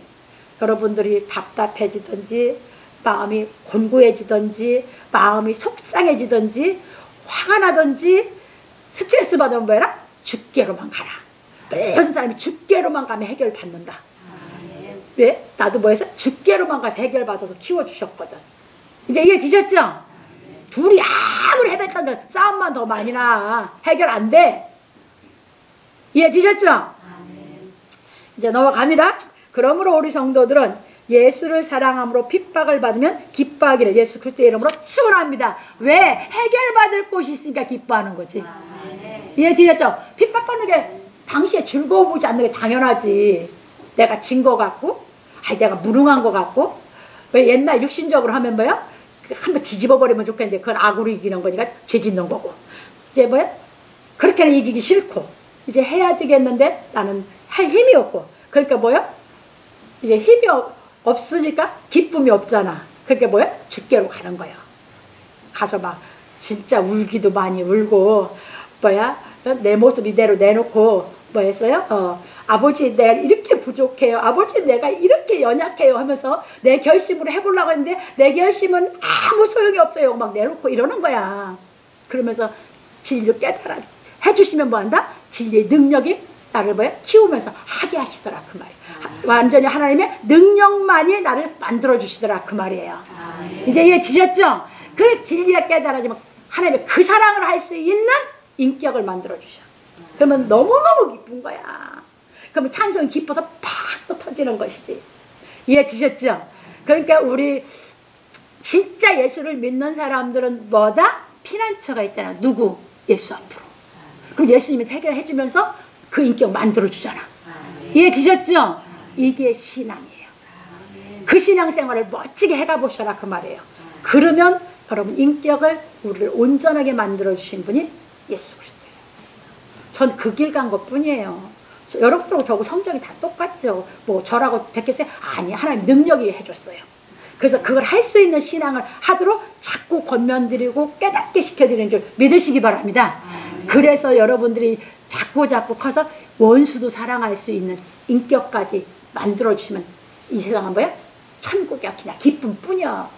Speaker 1: 여러분들이 답답해지든지 마음이 곤고해지든지 마음이 속상해지든지 화가 나든지 스트레스 받으면 뭐해라? 주께로만 가라. 모든 사람이 주께로만 가면 해결받는다. 왜? 나도 뭐해서 주께로만 가서 해결받아서 키워주셨거든. 이제 이해 되셨죠? 둘이 아무리 해봤다는데 싸움만 더 많이 나. 해결 안 돼. 이해 되셨죠? 이제 넘어갑니다. 그러므로 우리 성도들은 예수를 사랑함으로 핍박을 받으면 기뻐하기를 예수 그리스도의 이름으로 축원합니다. 왜? 해결받을 곳이 있으니까 기뻐하는 거지. 이해 되셨죠? 핍박받는 게 당시에 즐거워 보지 않는 게 당연하지. 내가 진 거 같고 내가 무능한 거 같고 왜 옛날 육신적으로 하면 뭐야? 한번 뒤집어 버리면 좋겠는데 그건 악으로 이기는 거니까 죄 짓는 거고 이제 뭐야? 그렇게는 이기기 싫고 이제 해야 되겠는데 나는 할 힘이 없고 그러니까 뭐야? 이제 힘이 없으니까 기쁨이 없잖아. 그러니까 뭐야? 주께로 가는 거야. 가서 막 진짜 울기도 많이 울고 뭐야? 내 모습 이대로 내놓고 뭐 했어요? 아버지 내가 이렇게 부족해요. 아버지 내가 이렇게 연약해요 하면서 내 결심으로 해보려고 했는데 내 결심은 아무 소용이 없어요. 막 내놓고 이러는 거야. 그러면서 진리를 깨달아 해주시면 뭐한다? 진리의 능력이 나를 뭐야? 키우면서 하게 하시더라 그 말이에요. 완전히 하나님의 능력만이 나를 만들어주시더라 그 말이에요. 이제 이해 드셨죠? 그 진리가 깨달아지면 하나님의 그 사랑을 할 수 있는 인격을 만들어주셔. 그러면 너무너무 기쁜 거야. 그러면 찬송이 기뻐서 팍 또 터지는 것이지. 이해 드셨죠? 그러니까 우리 진짜 예수를 믿는 사람들은 뭐다? 피난처가 있잖아. 누구? 예수 앞으로. 그럼 예수님이 해결해 주면서 그 인격 만들어주잖아. 이해 드셨죠? 이게 신앙이에요. 그 신앙생활을 멋지게 해가보셔라 그 말이에요. 그러면 여러분 인격을 우리를 온전하게 만들어주신 분이 예수 그리스도예요. 전 그 길 간 것뿐이에요. 여러분들하고 저하고 성경이 다 똑같죠. 뭐 저라고 됐겠어요? 아니, 하나님 능력이 해줬어요. 그래서 그걸 할 수 있는 신앙을 하도록 자꾸 권면드리고 깨닫게 시켜드리는 줄 믿으시기 바랍니다. 그래서 여러분들이 자꾸 커서 원수도 사랑할 수 있는 인격까지 만들어주시면 이 세상은 뭐야? 천국이야. 그냥 기쁨뿐이야.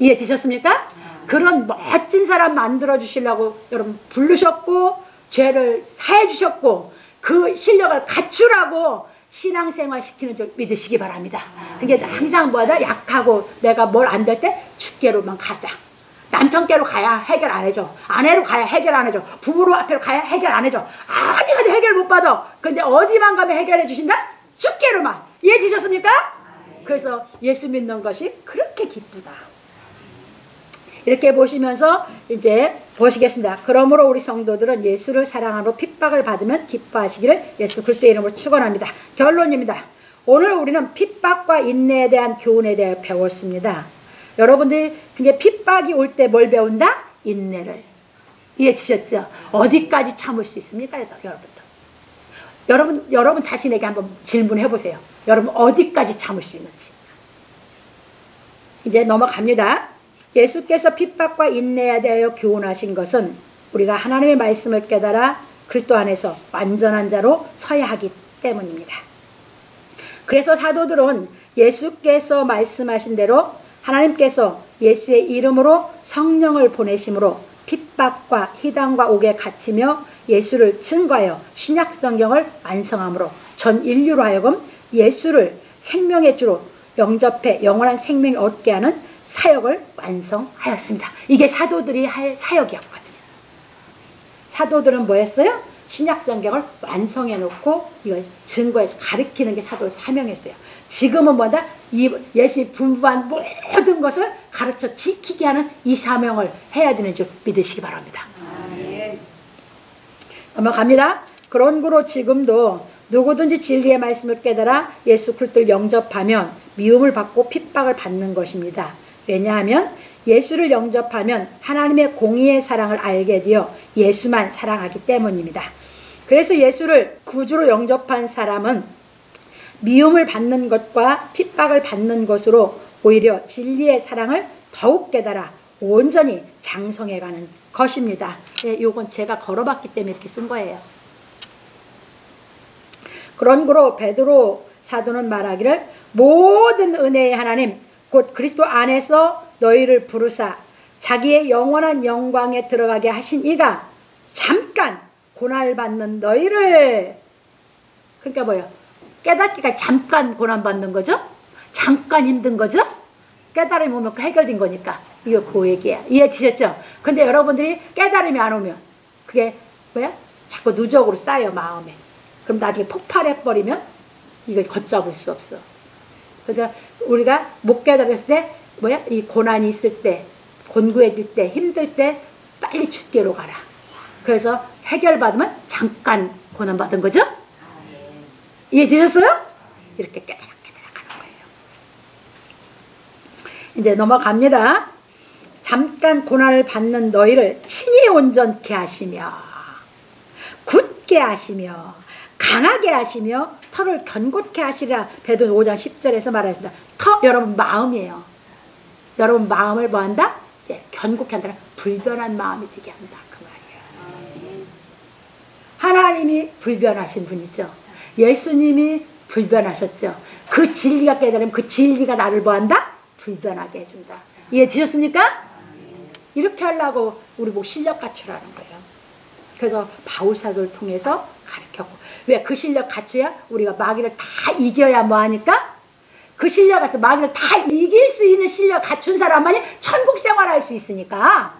Speaker 1: 이해 되셨습니까? 그런 멋진 사람 만들어주시려고 여러분 부르셨고 죄를 사해 주셨고 그 실력을 갖추라고 신앙생활 시키는 줄 믿으시기 바랍니다. 그게 항상 뭐다? 약하고 내가 뭘 안 될 때 주께로만 가자. 남편께로 가야 해결 안 해줘. 아내로 가야 해결 안 해줘. 부부로 앞에 가야 해결 안 해줘. 어디 가도 해결 못 받아. 근데 어디만 가면 해결해 주신다? 주께로만. 이해 되셨습니까? 그래서 예수 믿는 것이 그렇게 기쁘다. 이렇게 보시면서 이제 보시겠습니다. 그러므로 우리 성도들은 예수를 사랑하고 핍박을 받으면 기뻐하시기를 예수 그리스도의 이름으로 축원합니다. 결론입니다. 오늘 우리는 핍박과 인내에 대한 교훈에 대해 배웠습니다. 여러분들이 그게 핍박이 올 때 뭘 배운다? 인내를. 이해 드셨죠? 어디까지 참을 수 있습니까? 여러분들. 여러분 자신에게 한번 질문해 보세요. 여러분 어디까지 참을 수 있는지. 이제 넘어갑니다. 예수께서 핍박과 인내에 대하여 교훈하신 것은 우리가 하나님의 말씀을 깨달아 그리스도 안에서 완전한 자로 서야 하기 때문입니다. 그래서 사도들은 예수께서 말씀하신 대로 하나님께서 예수의 이름으로 성령을 보내심으로 핍박과 희단과 옥에 갇히며 예수를 증거하여 신약 성경을 완성함으로 전 인류로 하여금 예수를 생명의 주로 영접해 영원한 생명을 얻게 하는 사역을 완성하였습니다. 이게 사도들이 할 사역이었거든요. 사도들은 뭐 했어요? 신약 성경을 완성해 놓고 이걸 증거해서 가르치는 게 사도의 사명이었어요. 지금은 뭐다? 이 예수님이 분부한 모든 것을 가르쳐 지키게 하는 이 사명을 해야 되는 줄 믿으시기 바랍니다. 넘어갑니다. 그런 거로 지금도 누구든지 진리의 말씀을 깨달아 예수 그리스도를 영접하면 미움을 받고 핍박을 받는 것입니다. 왜냐하면 예수를 영접하면 하나님의 공의의 사랑을 알게 되어 예수만 사랑하기 때문입니다. 그래서 예수를 구주로 영접한 사람은 미움을 받는 것과 핍박을 받는 것으로 오히려 진리의 사랑을 더욱 깨달아 온전히 장성해가는 것입니다. 이건 제가 걸어봤기 때문에 이렇게 쓴 거예요. 그런 거로 베드로 사도는 말하기를 모든 은혜의 하나님 곧 그리스도 안에서 너희를 부르사 자기의 영원한 영광에 들어가게 하신 이가 잠깐 고난을 받는 너희를, 그러니까 뭐예요? 깨닫기가 잠깐 고난받는 거죠? 잠깐 힘든 거죠? 깨달음이 오면 해결된 거니까. 이거 그 얘기야. 이해되셨죠? 근데 여러분들이 깨달음이 안 오면 그게 뭐야? 자꾸 누적으로 쌓여 마음에. 그럼 나중에 폭발해버리면 이걸 걷잡을 수 없어. 그래서 우리가 못 깨달았을 때 뭐야? 이 고난이 있을 때, 곤고해질 때, 힘들 때 빨리 주께로 가라. 그래서 해결받으면 잠깐 고난받은 거죠? 이해되셨어요? 이렇게 깨달아 가는 거예요. 이제 넘어갑니다. 잠깐 고난을 받는 너희를 친히 온전케 하시며 굳게 하시며 강하게 하시며 터를 견고케 하시리라. 베드로 5장 10절에서 말하십니다. 터, 여러분 마음이에요. 여러분 마음을 뭐 한다? 이제 견고케 한다. 불변한 마음이 되게 한다. 그 말이에요. 하나님이 불변하신 분이죠. 예수님이 불변하셨죠. 그 진리가 깨달으면 그 진리가 나를 뭐 한다? 불변하게 해준다. 이해되셨습니까? 이렇게 하려고 우리 뭐 실력 갖추라는 거예요. 그래서 바울사도를 통해서 가르쳤고, 왜 그 실력 갖춰야 우리가 마귀를 다 이겨야 뭐 하니까? 그 실력 갖춰 마귀를 다 이길 수 있는 실력 갖춘 사람만이 천국 생활할 수 있으니까.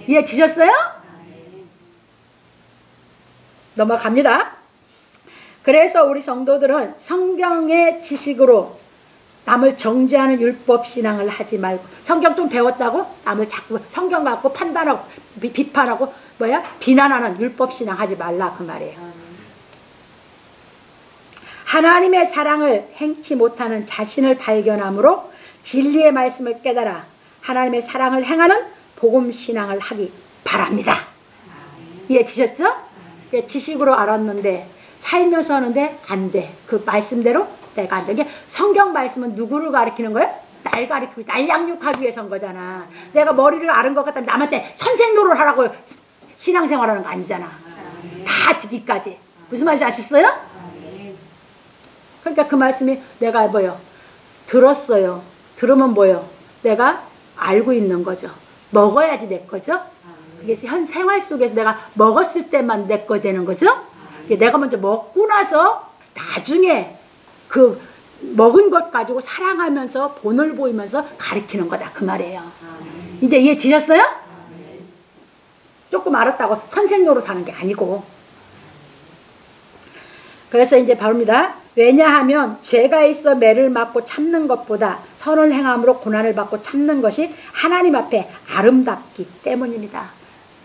Speaker 1: 이해되셨어요? 넘어갑니다. 그래서 우리 성도들은 성경의 지식으로 남을 정죄하는 율법 신앙을 하지 말고, 성경 좀 배웠다고 남을 자꾸 성경 갖고 판단하고 비판하고 뭐야? 비난하는 율법 신앙 하지 말라 그 말이에요. 하나님의 사랑을 행치 못하는 자신을 발견함으로 진리의 말씀을 깨달아 하나님의 사랑을 행하는 복음 신앙을 하기 바랍니다. 이해되셨죠? 지식으로 알았는데 살면서 하는데 안 돼. 그 말씀대로 내가 안 돼. 이게 성경 말씀은 누구를 가리키는 거예요? 날 가리키고 날 양육하기 위해서 한 거잖아. 내가 머리를 앓은 것 같다면 남한테 선생 노릇 하라고 신앙생활하는 거 아니잖아. 다 듣기까지. 무슨 말인지 아시겠어요? 그러니까 그 말씀이 내가 뭐요? 들었어요. 들으면 뭐요? 내가 알고 있는 거죠. 먹어야지 내 거죠. 그게 현 생활 속에서 내가 먹었을 때만 내 거 되는 거죠. 내가 먼저 먹고 나서 나중에 그 먹은 것 가지고 사랑하면서 본을 보이면서 가르치는 거다 그 말이에요. 이제 이해되셨어요? 조금 알았다고 선생 노릇 하는 게 아니고. 그래서 이제 바로입니다. 왜냐하면 죄가 있어 매를 맞고 참는 것보다 선을 행함으로 고난을 받고 참는 것이 하나님 앞에 아름답기 때문입니다.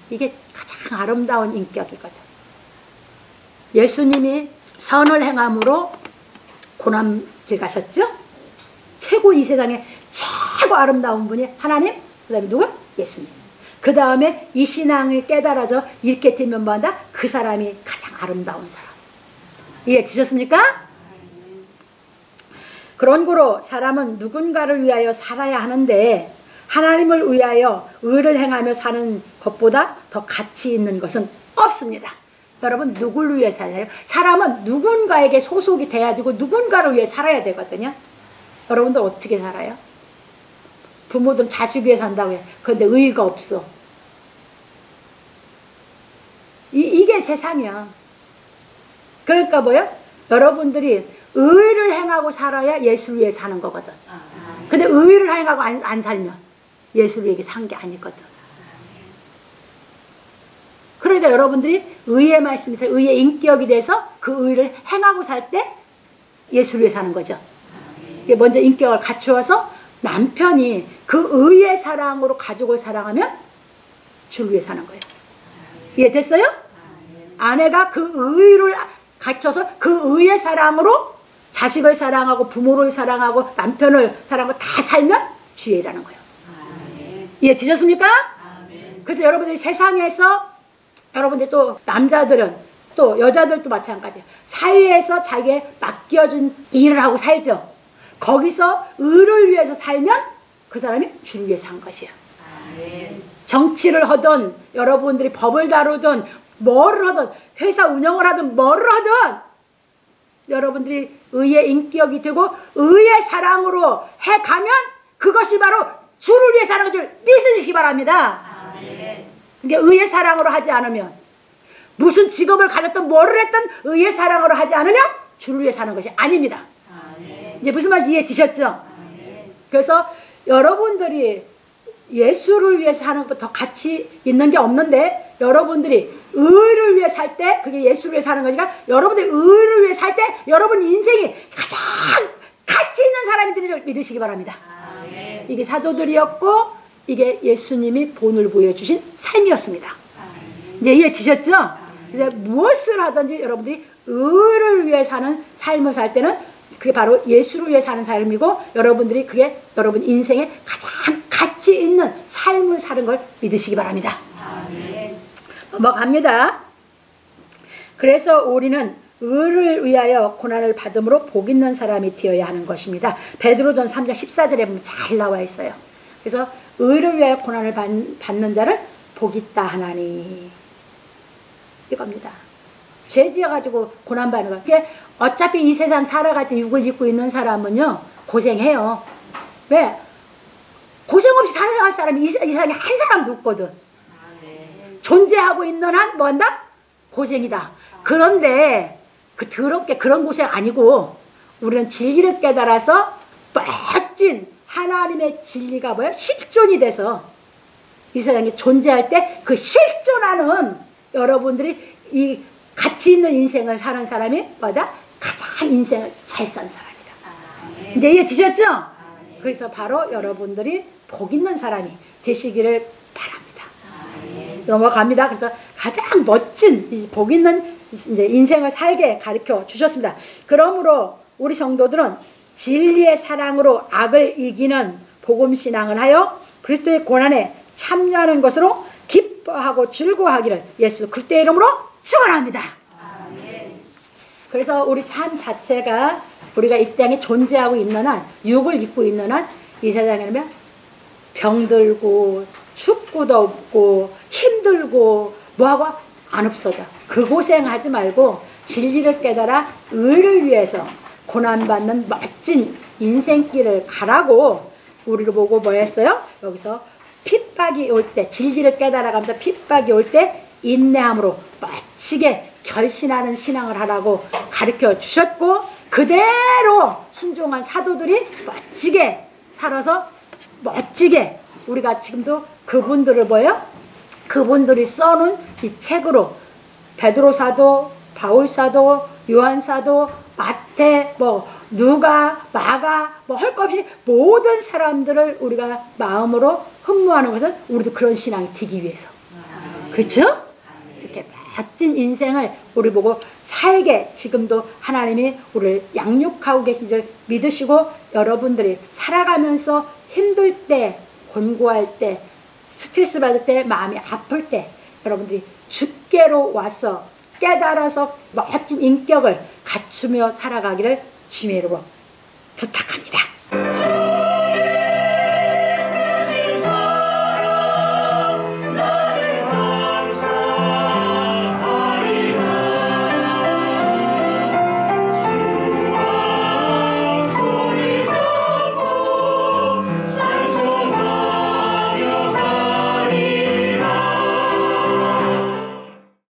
Speaker 1: 이게 가장 아름다운 인격이거든. 예수님이 선을 행함으로 고난길 가셨죠? 최고 이 세상에 최고 아름다운 분이 하나님, 그 다음에 누가? 예수님. 그 다음에 이 신앙을 깨달아져 이렇게 되면 뭐한다? 그 사람이 가장 아름다운 사람. 이해되셨습니까? 그런고로 사람은 누군가를 위하여 살아야 하는데 하나님을 위하여 의를 행하며 사는 것보다 더 가치 있는 것은 없습니다. 여러분 누구를 위해 살아요? 사람은 누군가에게 소속이 돼야 되고 누군가를 위해 살아야 되거든요. 여러분들 어떻게 살아요? 부모들은 자식 위해 산다고 해요. 그런데 의의가 없어. 이게 세상이야. 그러니까 뭐요? 여러분들이 의를 행하고 살아야 예수를 위해 사는 거거든. 근데 의를 행하고 안 살면 예수를 위해 산 게 아니거든. 그러니까 여러분들이 의의 말씀이 의의 인격이 돼서 그 의를 행하고 살 때 예수를 위해 사는 거죠. 먼저 인격을 갖추어서 남편이 그 의의 사랑으로 가족을 사랑하면 주를 위해 사는 거예요. 이해됐어요? 아내가 그 의를 갖춰서 그 의의 사랑으로 자식을 사랑하고 부모를 사랑하고 남편을 사랑하고 다 살면 주의 일하는 거예요. 이해되셨습니까? 그래서 여러분들이 세상에서 여러분들 또 남자들은 또 여자들도 마찬가지예요. 사회에서 자기의 맡겨진 일을 하고 살죠. 거기서 의를 위해서 살면 그 사람이 주를 위해 산 것이야. 정치를 하든 여러분들이 법을 다루든 뭐를 하든 회사 운영을 하든 뭐를 하든 여러분들이 의의 인격이 되고 의의 사랑으로 해가면 그것이 바로 주를 위해 사는 것을 믿으시기 바랍니다. 그러니까 의의 사랑으로 하지 않으면 무슨 직업을 가졌든 뭐를 했든 의의 사랑으로 하지 않으면 주를 위해 사는 것이 아닙니다. 이제 무슨 말인지 이해되셨죠? 그래서 여러분들이 예수를 위해서 하는 것보다 더 가치 있는 게 없는데 여러분들이 의를 위해 살 때 그게 예수를 위해 사는 거니까 여러분들이 의를 위해 살 때 여러분 인생이 가장 가치 있는 사람이 되는 줄 믿으시기 바랍니다. 이게 사도들이었고 이게 예수님이 본을 보여주신 삶이었습니다. 이제 이해되셨죠? 그래서 무엇을 하든지 여러분들이 의를 위해 사는 삶을 살 때는 그게 바로 예수를 위해 사는 삶이고 여러분들이 그게 여러분 인생에 가장 가치 있는 삶을 사는 걸 믿으시기 바랍니다. 넘어갑니다. 그래서 우리는 의를 위하여 고난을 받음으로 복 있는 사람이 되어야 하는 것입니다. 베드로전 3장 14절에 보면 잘 나와 있어요. 그래서 의를 위하여 고난을 받는 자를 복 있다 하나니 이겁니다. 죄 지어가지고 고난받는 거. 그게 어차피 이 세상 살아갈 때 육을 입고 있는 사람은요 고생해요. 왜? 고생 없이 살아갈 사람이 이 세상에 한 사람도 없거든. 존재하고 있는 한 뭐한다? 고생이다. 그런데 그 더럽게 그런 고생 아니고 우리는 진리를 깨달아서 멋진 하나님의 진리가 뭐야? 실존이 돼서 이 세상에 존재할 때 그 실존하는 여러분들이 이 가치 있는 인생을 사는 사람이 뭐다? 가장 인생을 잘 산 사람이다. 이제 이해되셨죠? 그래서 바로 여러분들이 복 있는 사람이 되시기를 바랍니다. 넘어갑니다. 그래서 가장 멋진 복 있는 이제 인생을 살게 가르쳐 주셨습니다. 그러므로 우리 성도들은 진리의 사랑으로 악을 이기는 복음 신앙을 하여 그리스도의 고난에 참여하는 것으로 기뻐하고 즐거워하기를 예수 그리스도의 이름으로 축원합니다. 그래서 우리 삶 자체가 우리가 이 땅에 존재하고 있는 한 육을 입고 있는 한 이 세상에는 병들고 춥고도 없고 힘들고 뭐하고 안 없어져. 그 고생하지 말고 진리를 깨달아 의를 위해서 고난받는 멋진 인생길을 가라고 우리를 보고 뭐 했어요? 여기서 핍박이 올 때 진리를 깨달아가면서 핍박이 올 때 인내함으로 멋지게 결신하는 신앙을 하라고 가르쳐 주셨고 그대로 순종한 사도들이 멋지게 살아서 멋지게 우리가 지금도 그분들을 뭐예요? 그분들이 써놓은 이 책으로 베드로 사도, 바울 사도, 요한 사도, 마태, 뭐 누가, 마가, 뭐 할 것 없이 모든 사람들을 우리가 마음으로 흠모하는 것은 우리도 그런 신앙이 되기 위해서. 그렇죠? 이렇게 멋진 인생을 우리 보고 살게 지금도 하나님이 우리를 양육하고 계신 줄 믿으시고 여러분들이 살아가면서 힘들 때, 곤고할 때, 스트레스 받을 때, 마음이 아플 때 여러분들이 주께로 와서 깨달아서 멋진 인격을 갖추며 살아가기를 주님의 이름으로 부탁합니다.